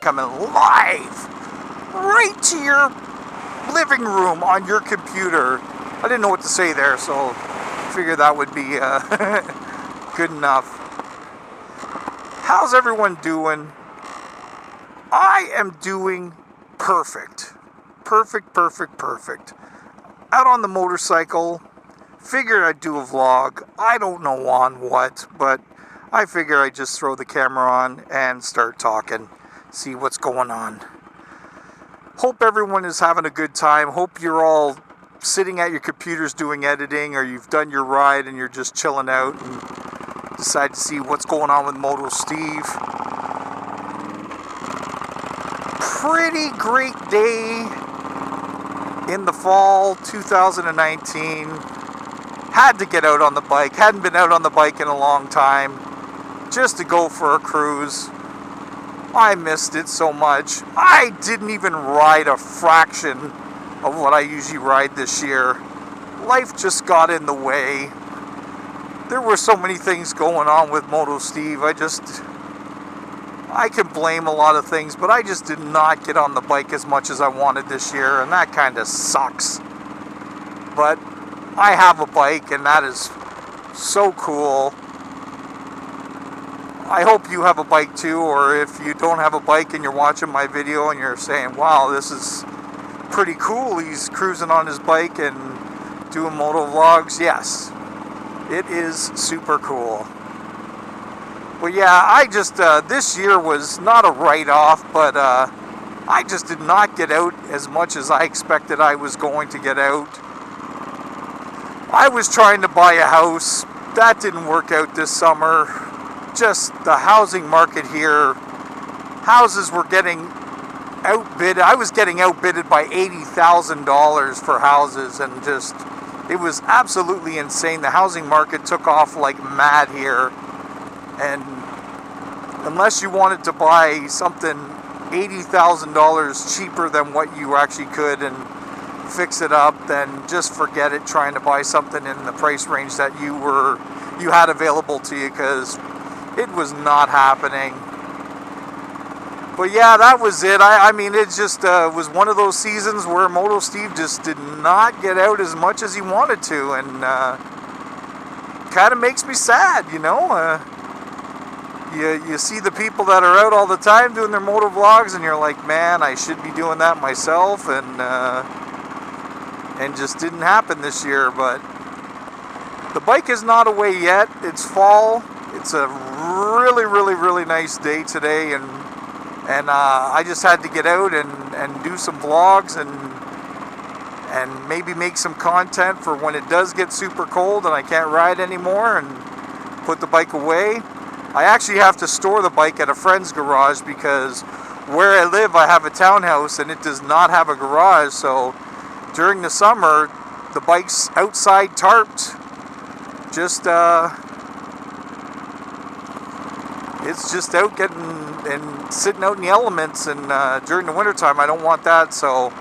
coming live right to your living room on your computer. I didn't know what to say there, so I figured that would be good enough. How's everyone doing? I am doing perfect. Perfect. Out on the motorcycle. Figured I'd do a vlog. I don't know on what, but I figure I'd just throw the camera on and start talking. See what's going on. Hope everyone is having a good time. Hope you're all sitting at your computers doing editing, or you've done your ride and you're just chilling out and decide to see what's going on with Moto Steve. Pretty great day in the fall 2019. Had to get out on the bike. Hadn't been out on the bike in a long time. Just to go for a cruise. I missed it so much. I didn't even ride a fraction of what I usually ride this year. Life just got in the way. There were so many things going on with Moto Steve. I can blame a lot of things, but I just did not get on the bike as much as I wanted this year, and that kind of sucks. But I have a bike, and that is so cool. I hope you have a bike too, or if you don't have a bike and you're watching my video and you're saying, wow, this is pretty cool, he's cruising on his bike and doing moto vlogs. Yes, it is super cool. But yeah, I just, this year was not a write-off, but I just did not get out as much as I expected I was going to get out. I was trying to buy a house. That didn't work out this summer. Just the housing market here. Houses were getting outbid. I was getting outbidded by $80,000 for houses, and just, it was absolutely insane. The housing market took off like mad here. And unless you wanted to buy something $80,000 cheaper than what you actually could and fix it up, then just forget it trying to buy something in the price range that you had available to you, because it was not happening. But yeah, that was it. I mean, it just was one of those seasons where Moto Steve just did not get out as much as he wanted to, and kind of makes me sad, you know. You see the people that are out all the time doing their moto vlogs, and you're like, man, I should be doing that myself, and just didn't happen this year. But the bike is not away yet. It's fall. It's a really nice day today, and I just had to get out and do some vlogs and maybe make some content for when it does get super cold and I can't ride anymore, and put the bike away. I actually have to store the bike at a friend's garage, because where I live I have a townhouse and it does not have a garage, so during the summer the bike's outside tarped. Just it's just out getting and sitting out in the elements, and during the wintertime I don't want that, so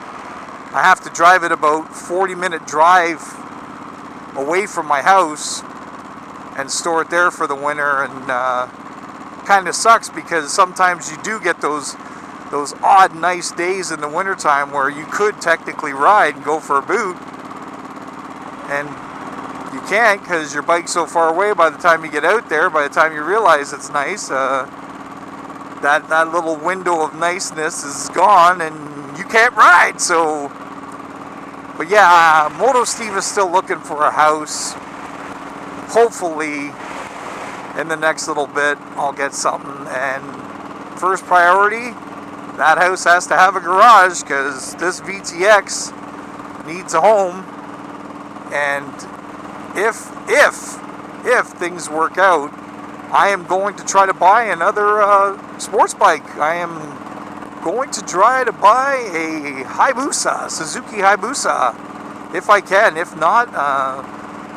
I have to drive it about 40-minute drive away from my house and store it there for the winter. And kind of sucks, because sometimes you do get those odd nice days in the wintertime where you could technically ride and go for a boot, and you can't because your bike's so far away. By the time you get out there, by the time you realize it's nice, that little window of niceness is gone and you can't ride. So, but yeah, Moto Steve is still looking for a house. Hopefully in the next little bit I'll get something, and first priority, that house has to have a garage, because this VTX needs a home. And if things work out, I am going to try to buy another sports bike. I am going to try to buy a Hayabusa, Suzuki Hayabusa, if I can. If not,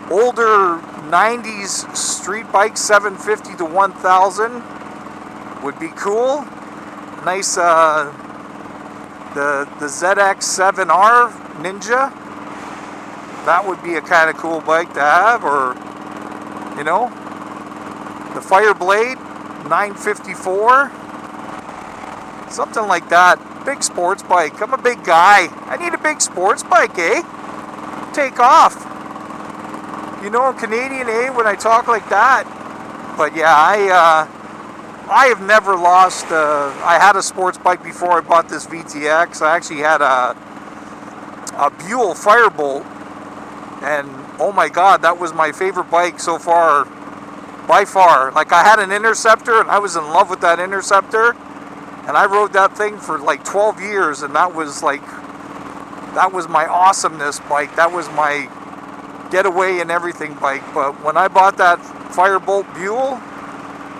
older 90s street bike, 750 to 1000 would be cool. Nice, the ZX7R Ninja. That would be a kind of cool bike to have. Or, you know, the Fireblade 954. Something like that. Big sports bike. I'm a big guy. I need a big sports bike, eh? Take off. You know I'm Canadian, eh, when I talk like that. But yeah, I have never lost. I had a sports bike before I bought this VTX. I actually had a Buell Firebolt, and oh my god, that was my favorite bike so far, by far. Like, I had an Interceptor, and I was in love with that Interceptor, and I rode that thing for like 12 years, and that was my awesomeness bike. That was my getaway and everything bike. But when I bought that Firebolt Buell,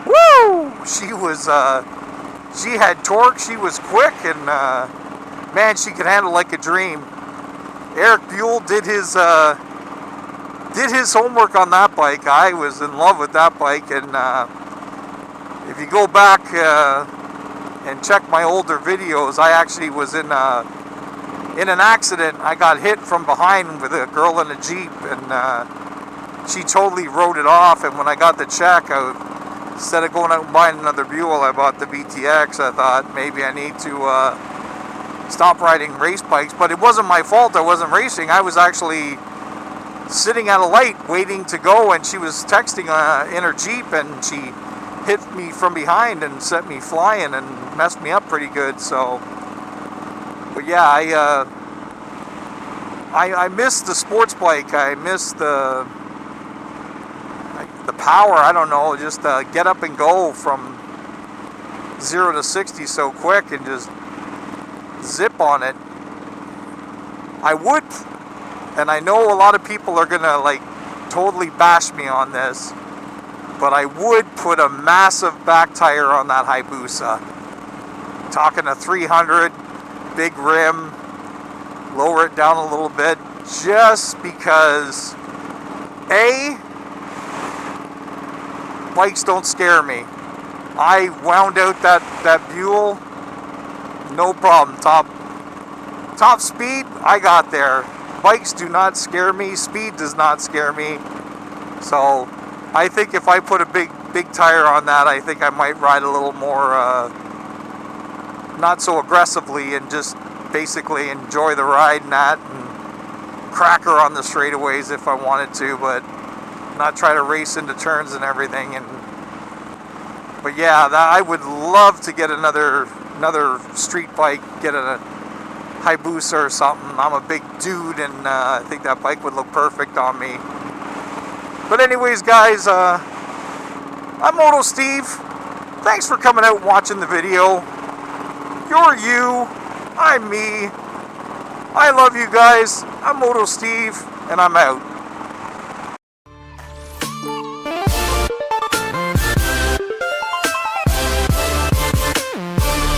woo! She had torque, she was quick, and man, she could handle like a dream. Eric Buell did his homework on that bike. I was in love with that bike, and if you go back and check my older videos, I actually was in an accident. I got hit from behind with a girl in a Jeep, and she totally wrote it off. And when I got the check, instead of going out and buying another Buell, I bought the VTX. I thought maybe I need to stop riding race bikes, but it wasn't my fault. I wasn't racing. I was actually sitting at a light waiting to go, and she was texting in her Jeep, and she hit me from behind and sent me flying and messed me up pretty good. So, but yeah, I miss the sports bike. I miss the power. I don't know, just get up and go from 0 to 60 so quick and just zip on it. I would, and I know a lot of people are gonna like totally bash me on this, but I would put a massive back tire on that Hayabusa. Talking a 300, big rim, lower it down a little bit, just because bikes don't scare me. I wound out that Buell, no problem. Top speed, I got there. Bikes do not scare me. Speed does not scare me. So I think if I put a big tire on that, I think I might ride a little more, not so aggressively, and just basically enjoy the ride and that, and crack her on the straightaways if I wanted to, but not try to race into turns and everything. But yeah, I would love to get another street bike, get a Hayabusa or something. I'm a big dude, and I think that bike would look perfect on me. But anyways, guys, I'm Moto Steve. Thanks for coming out and watching the video. You're you, I'm me. I love you guys. I'm Moto Steve, and I'm out.